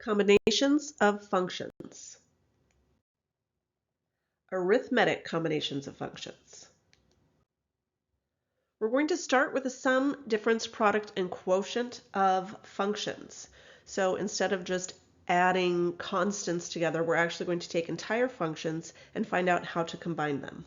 Combinations of functions. Arithmetic combinations of functions. We're going to start with the sum, difference, product, and quotient of functions. So instead of just adding constants together, we're actually going to take entire functions and find out how to combine them.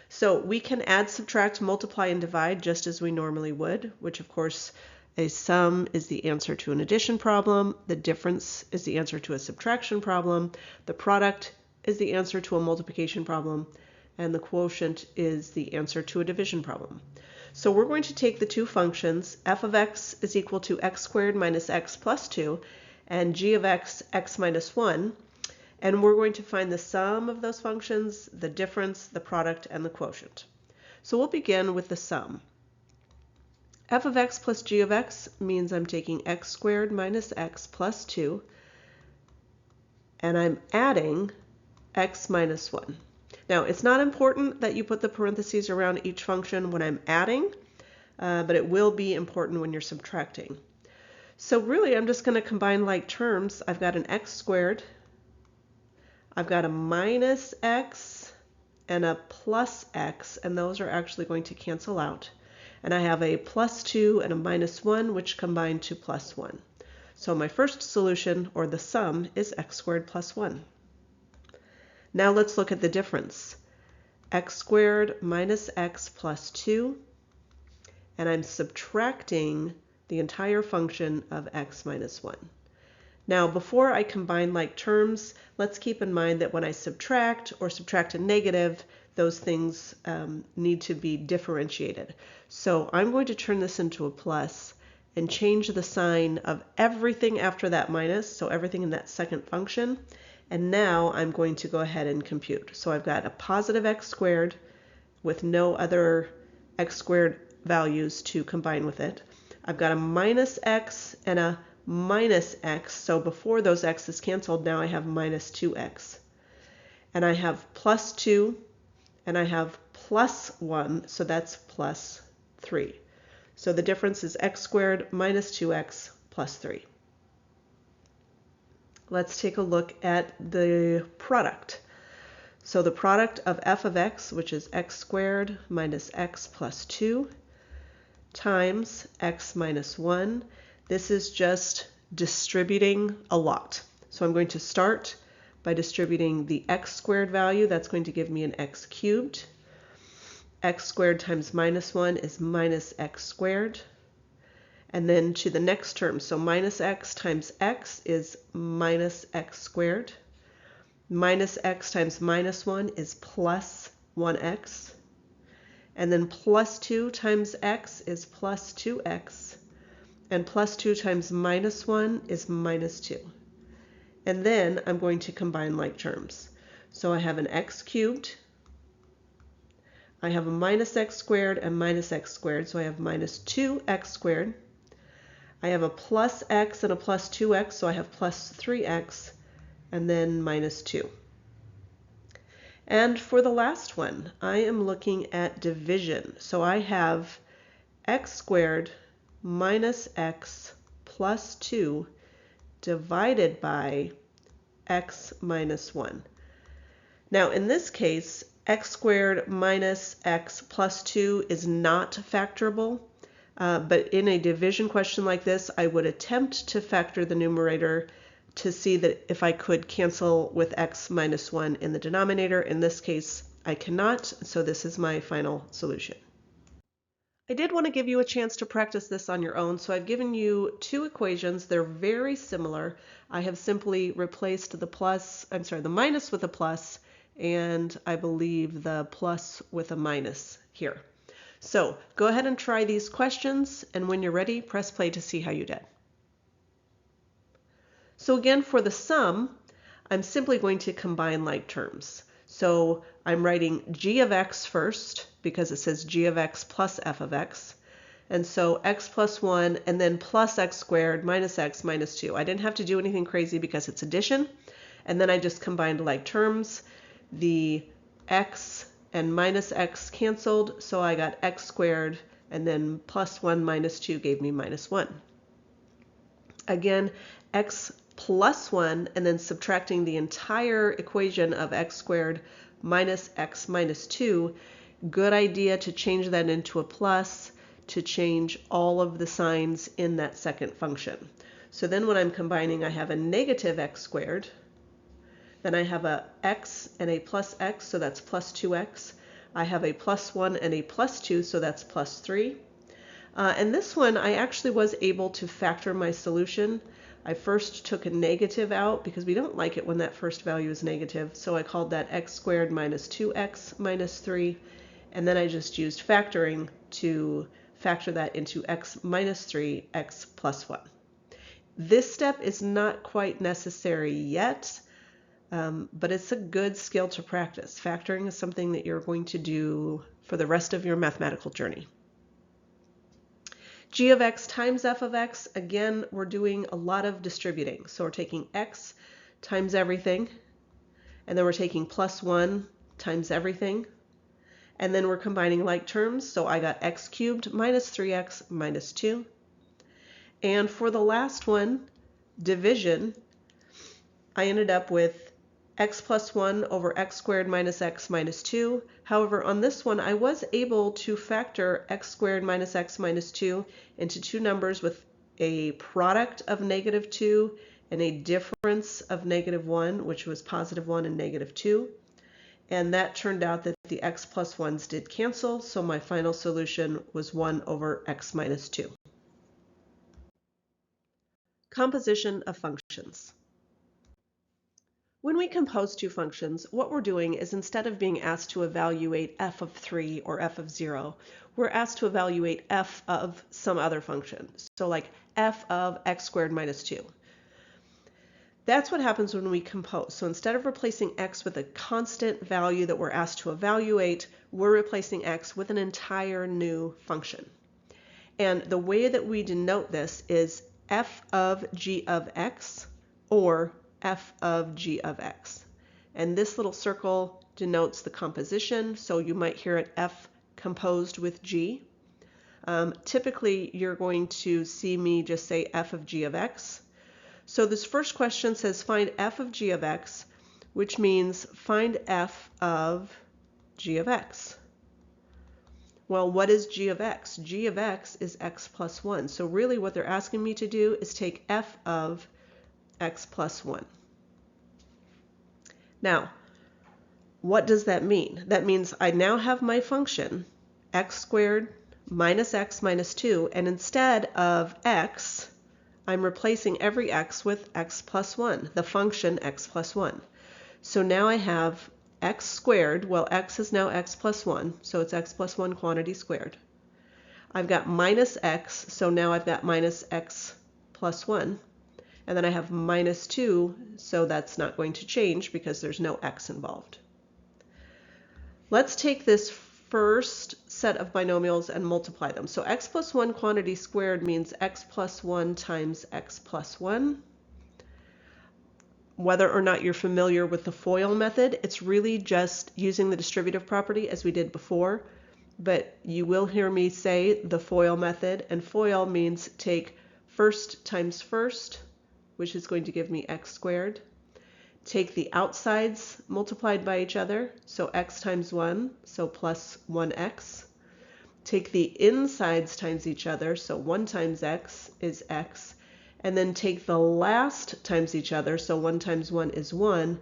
So we can add, subtract, multiply, and divide just as we normally would, which of course a sum is the answer to an addition problem, the difference is the answer to a subtraction problem, the product is the answer to a multiplication problem, and the quotient is the answer to a division problem. So we're going to take the two functions, f of x is equal to x squared minus x plus 2, and g of x, x minus 1, and we're going to find the sum of those functions, the difference, the product, and the quotient. So we'll begin with the sum. F of x plus g of x means I'm taking x squared minus x plus 2, and I'm adding x minus 1. Now, it's not important that you put the parentheses around each function when I'm adding, but it will be important when you're subtracting. So really, I'm just going to combine like terms. I've got an x squared, I've got a minus x, and a plus x, and those are actually going to cancel out. And I have a plus 2 and a minus 1, which combine to plus 1. So my first solution, or the sum, is x squared plus 1. Now let's look at the difference. X squared minus x plus 2, and I'm subtracting the entire function of x minus 1. Now before I combine like terms, let's keep in mind that when I subtract or subtract a negative, those things need to be differentiated. So I'm going to turn this into a plus and change the sign of everything after that minus, so everything in that second function. And now I'm going to go ahead and compute. So I've got a positive x squared with no other x squared values to combine with it. I've got a minus x and a minus x, so before those x's canceled, now I have minus 2x. And I have plus 2, and I have plus 1, so that's plus 3. So the difference is x squared minus 2x plus 3. Let's take a look at the product. So the product of f of x, which is x squared minus x plus 2, times x minus 1. This is just distributing a lot. So I'm going to start by distributing the x squared value. That's going to give me an x cubed. X squared times minus 1 is minus x squared. And then to the next term, so minus x times x is minus x squared. Minus x times minus 1 is plus 1x. And then plus 2 times x is plus 2x. And plus 2 times minus 1 is minus 2. And then I'm going to combine like terms. So I have an x cubed. I have a minus x squared and minus x squared, so I have minus 2x squared. I have a plus x and a plus 2x, so I have plus 3x, and then minus 2. And for the last one, I am looking at division. So I have x squared minus x plus 2 divided by x minus 1. Now in this case, x squared minus x plus 2 is not factorable. But in a division question like this, I would attempt to factor the numerator to see that if I could cancel with x minus 1 in the denominator. In this case, I cannot, so this is my final solution. I did want to give you a chance to practice this on your own, so I've given you two equations. They're very similar. I have simply replaced the minus with a plus, and I believe the plus with a minus here. So go ahead and try these questions, and when you're ready, press play to see how you did. So again, for the sum, I'm simply going to combine like terms. So I'm writing g of x first, because it says g of x plus f of x. And so x plus 1, and then plus x squared minus x minus 2. I didn't have to do anything crazy because it's addition. And then I just combined like terms. The x and minus x canceled, so I got x squared, and then plus 1 minus 2 gave me minus 1. Again, x plus 1 and then subtracting the entire equation of x squared minus x minus 2, good idea to change that into a plus to change all of the signs in that second function. So then when I'm combining, I have a negative x squared, then I have a x and a plus x, so that's plus 2x. I have a plus 1 and a plus 2, so that's plus 3. And this one, I actually was able to factor my solution. I first took a negative out because we don't like it when that first value is negative. So I called that x squared minus 2x minus 3. And then I just used factoring to factor that into x minus 3, x plus 1. This step is not quite necessary yet, but it's a good skill to practice. Factoring is something that you're going to do for the rest of your mathematical journey. G of x times f of x, again, we're doing a lot of distributing. So we're taking x times everything, and then we're taking plus 1 times everything, and then we're combining like terms. So I got x cubed minus 3x minus 2. And for the last one, division, I ended up with x plus 1 over x squared minus x minus 2. However, on this one, I was able to factor x squared minus x minus 2 into two numbers with a product of negative 2 and a difference of negative 1, which was positive 1 and negative 2. And that turned out that the x plus 1s did cancel, so my final solution was 1 over x minus 2. Composition of functions. When we compose two functions, what we're doing is instead of being asked to evaluate f of 3 or f of 0, we're asked to evaluate f of some other function. So like f of x squared minus 2. That's what happens when we compose. So instead of replacing x with a constant value that we're asked to evaluate, we're replacing x with an entire new function. And the way that we denote this is f of g of x or f of g of x. And this little circle denotes the composition, so you might hear it f composed with g. Typically, you're going to see me just say f of g of x. So this first question says find f of g of x, which means find f of g of x. Well, what is g of x? G of x is x plus 1. So really what they're asking me to do is take f of x plus 1. Now, what does that mean? That means I now have my function x squared minus x minus 2, and instead of x, I'm replacing every x with x plus 1, the function x plus 1. So now I have x squared, well, x is now x plus 1, so it's x plus 1 quantity squared. I've got minus x, so now I've got minus x plus 1. And then I have minus 2, so that's not going to change because there's no x involved. Let's take this first set of binomials and multiply them. So x plus 1 quantity squared means x plus 1 times x plus 1. Whether or not you're familiar with the FOIL method, it's really just using the distributive property as we did before. But you will hear me say the FOIL method, and FOIL means take first times first, which is going to give me x squared. Take the outsides multiplied by each other, so x times 1, so plus 1x. Take the insides times each other, so 1 times x is x. And then take the last times each other, so 1 times 1 is 1,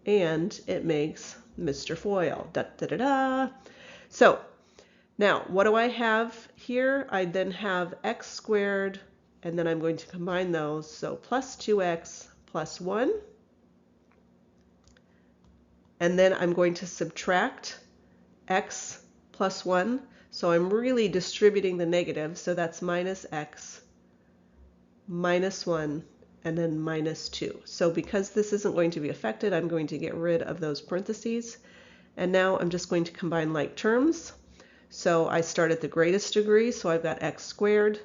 and it makes Mr. FOIL. Da, da, da, da. So now, what do I have here? I then have x squared, and then I'm going to combine those, so plus 2x plus 1. And then I'm going to subtract x plus 1. So I'm really distributing the negative, so that's minus x, minus 1, and then minus 2. So because this isn't going to be affected, I'm going to get rid of those parentheses. And now I'm just going to combine like terms. So I start at the greatest degree, so I've got x squared.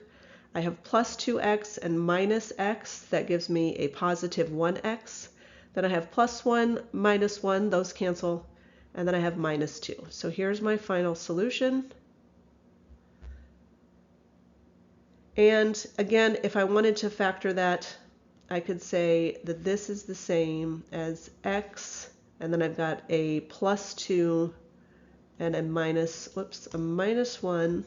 I have plus 2x and minus x. That gives me a positive 1x. Then I have plus 1, minus 1. Those cancel. And then I have minus 2. So here's my final solution. And again, if I wanted to factor that I could say that this is the same as x, and then I've got a plus 2 and a minus 1.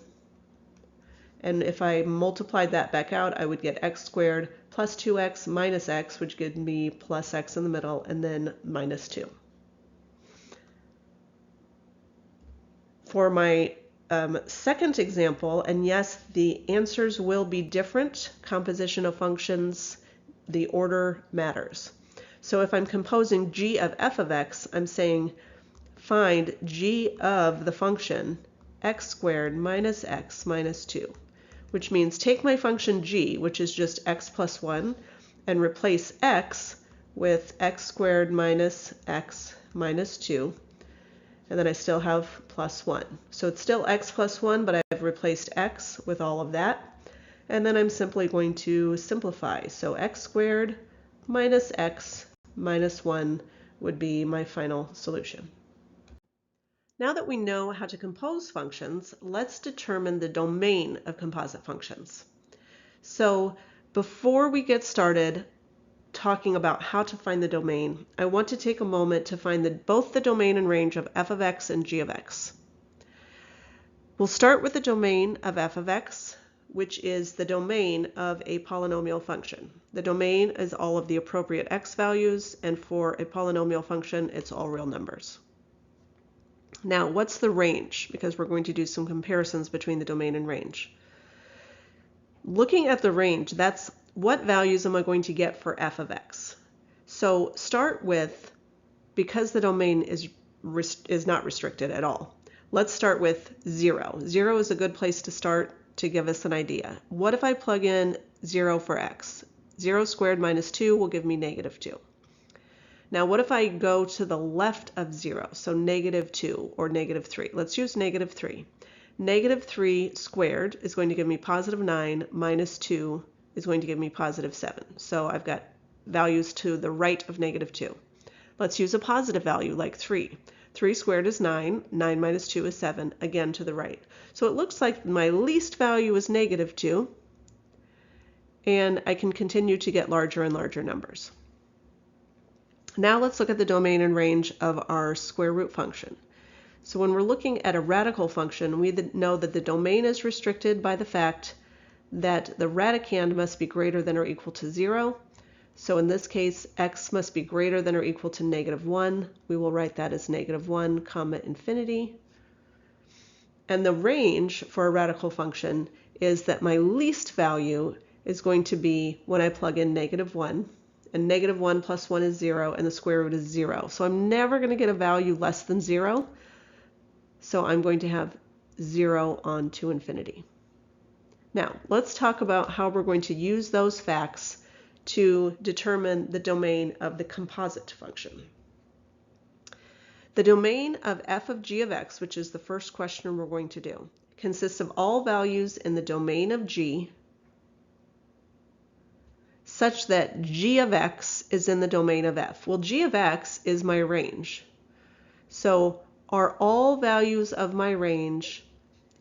And if I multiplied that back out, I would get x squared plus 2x minus x, which gives me plus x in the middle, and then minus 2. For my second example, and yes, the answers will be different, composition of functions, the order matters. So if I'm composing g of f of x, I'm saying find g of the function x squared minus x minus 2, which means take my function g, which is just x plus 1, and replace x with x squared minus x minus 2. And then I still have plus 1. So it's still x plus 1, but I've replaced x with all of that. And then I'm simply going to simplify. So x squared minus x minus 1 would be my final solution. Now that we know how to compose functions, let's determine the domain of composite functions. So before we get started talking about how to find the domain, I want to take a moment to find both the domain and range of f of x and g of x. We'll start with the domain of f of x, which is the domain of a polynomial function. The domain is all of the appropriate x values, and for a polynomial function, it's all real numbers. Now, what's the range? Because we're going to do some comparisons between the domain and range. Looking at the range, that's what values am I going to get for f of x? So start with, because the domain is not restricted at all, let's start with 0. 0 is a good place to start to give us an idea. What if I plug in 0 for x? 0 squared minus 2 will give me negative 2. Now what if I go to the left of 0, so negative 2 or negative 3? Let's use negative 3. Negative 3 squared is going to give me positive 9 minus 2 is going to give me positive 7. So I've got values to the right of negative 2. Let's use a positive value like 3. 3 squared is 9. 9 minus 2 is 7, again to the right. So it looks like my least value is negative 2, and I can continue to get larger and larger numbers. Now let's look at the domain and range of our square root function. So when we're looking at a radical function, we know that the domain is restricted by the fact that the radicand must be greater than or equal to 0. So in this case, x must be greater than or equal to negative 1. We will write that as negative 1 comma infinity. And the range for a radical function is that my least value is going to be when I plug in negative 1. And negative 1 plus 1 is 0, and the square root is 0. So I'm never going to get a value less than 0. So I'm going to have 0 on to infinity. Now, let's talk about how we're going to use those facts to determine the domain of the composite function. The domain of f of g of x, which is the first question we're going to do, consists of all values in the domain of g such that g of x is in the domain of f. Well, g of x is my range. So are all values of my range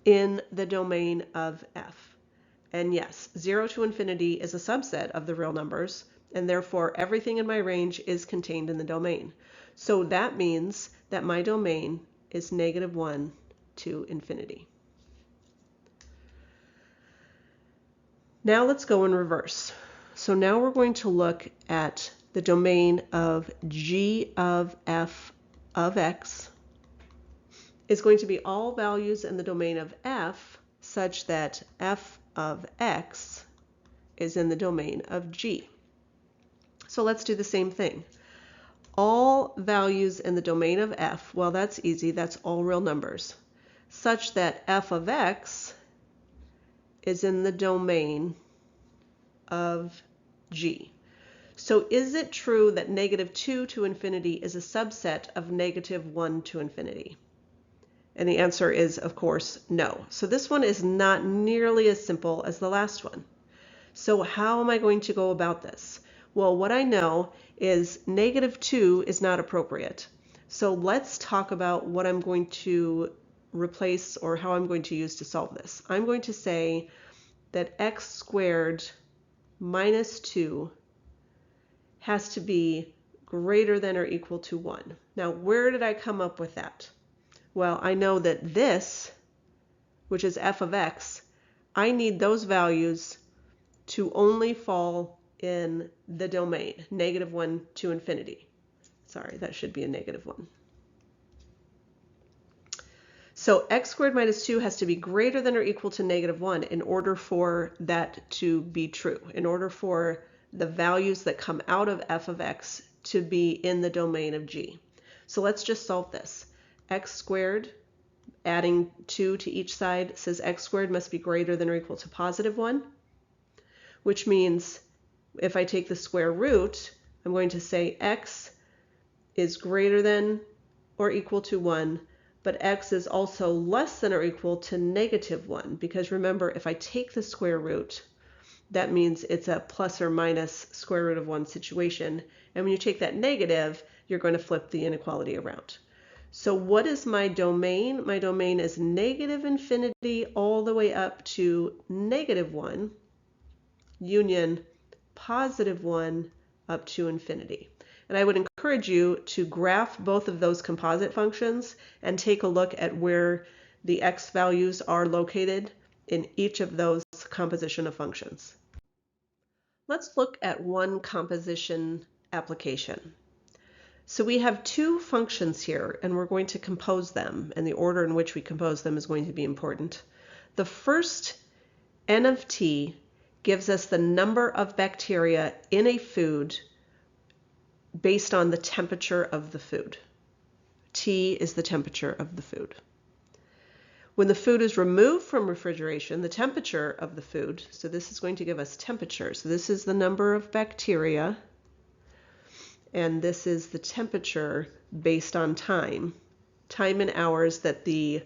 in the domain of f? And yes, 0 to infinity is a subset of the real numbers, and therefore everything in my range is contained in the domain. So that means that my domain is negative 1 to infinity. Now let's go in reverse. So now we're going to look at the domain of g of f of x is going to be all values in the domain of f such that f of x is in the domain of g. So let's do the same thing. All values in the domain of f, well, that's easy, that's all real numbers, such that f of x is in the domain of g. So is it true that negative 2 to infinity is a subset of negative 1 to infinity? And the answer is, of course, no. So this one is not nearly as simple as the last one. So how am I going to go about this? Well, what I know is negative 2 is not appropriate. So let's talk about what I'm going to replace or how I'm going to use to solve this. I'm going to say that x squared minus 2 has to be greater than or equal to 1. Now, where did I come up with that? Well, I know that this, which is f of x, I need those values to only fall in the domain, -1 to infinity. Sorry, that should be a -1. So x squared minus 2 has to be greater than or equal to -1 in order for that to be true, in order for the values that come out of f of x to be in the domain of g. So let's just solve this. X squared, adding 2 to each side, says x squared must be greater than or equal to +1, which means if I take the square root, I'm going to say x is greater than or equal to 1, but x is also less than or equal to -1, because remember, if I take the square root, that means it's a plus or minus square root of 1 situation, and when you take that negative, you're going to flip the inequality around. So what is my domain? My domain is -infinity all the way up to -1, union +1 up to infinity. And I would encourage you to graph both of those composite functions and take a look at where the x values are located in each of those composition of functions. Let's look at one composition application. So we have two functions here, and we're going to compose them, and the order in which we compose them is going to be important. The first, n of t, gives us the number of bacteria in a food based on the temperature of the food. T is the temperature of the food. When the food is removed from refrigeration, the temperature of the food, so this is going to give us temperature. So this is the number of bacteria, and this is the temperature based on time in hours that the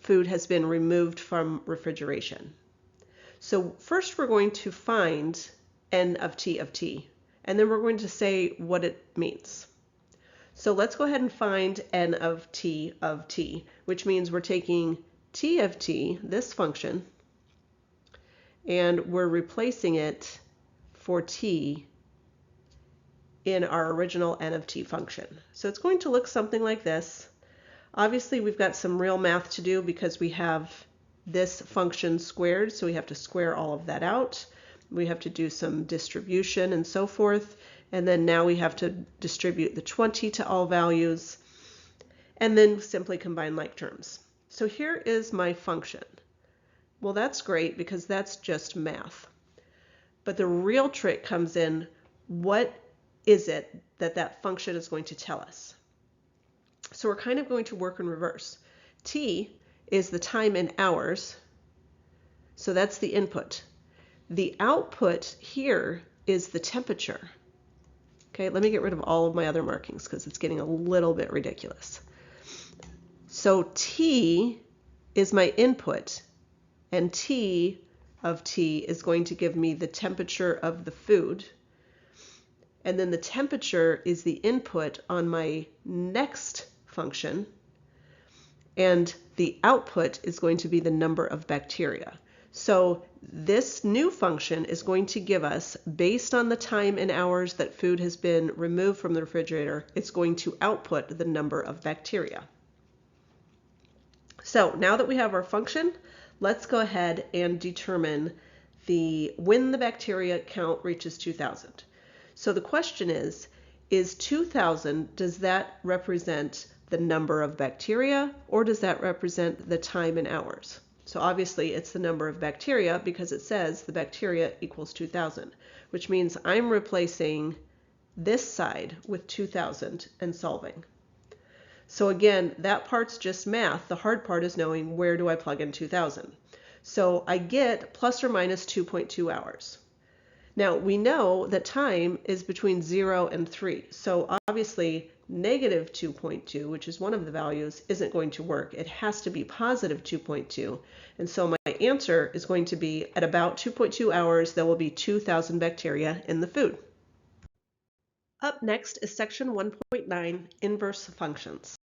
food has been removed from refrigeration. So first we're going to find n of t, and then we're going to say what it means. So let's go ahead and find n of t, which means we're taking t of t, this function, and we're replacing it for t in our original n of t function. So it's going to look something like this. Obviously, we've got some real math to do because we have this function squared, so we have to square all of that out. We have to do some distribution and so forth, and then now we have to distribute the 20 to all values, and then simply combine like terms. So here is my function. Well, that's great because that's just math. But the real trick comes in, what is it that that function is going to tell us? So we're kind of going to work in reverse. T is the time in hours, so that's the input. The output here is the temperature. Okay, let me get rid of all of my other markings because it's getting a little bit ridiculous. So T is my input, and T of T is going to give me the temperature of the food. And then the temperature is the input on my next function, and the output is going to be the number of bacteria. So this new function is going to give us, based on the time in hours that food has been removed from the refrigerator, it's going to output the number of bacteria. So now that we have our function, let's go ahead and determine when the bacteria count reaches 2,000. So the question is 2,000, does that represent the number of bacteria, or does that represent the time in hours? So obviously it's the number of bacteria because it says the bacteria equals 2,000, which means I'm replacing this side with 2,000 and solving. So again, that part's just math. The hard part is knowing where do I plug in 2,000. So I get plus or minus 2.2 hours. Now we know that time is between 0 and 3. So obviously negative 2.2, which is one of the values, isn't going to work. It has to be positive 2.2. And so my answer is going to be at about 2.2 hours, there will be 2,000 bacteria in the food. Up next is section 1.9, inverse functions.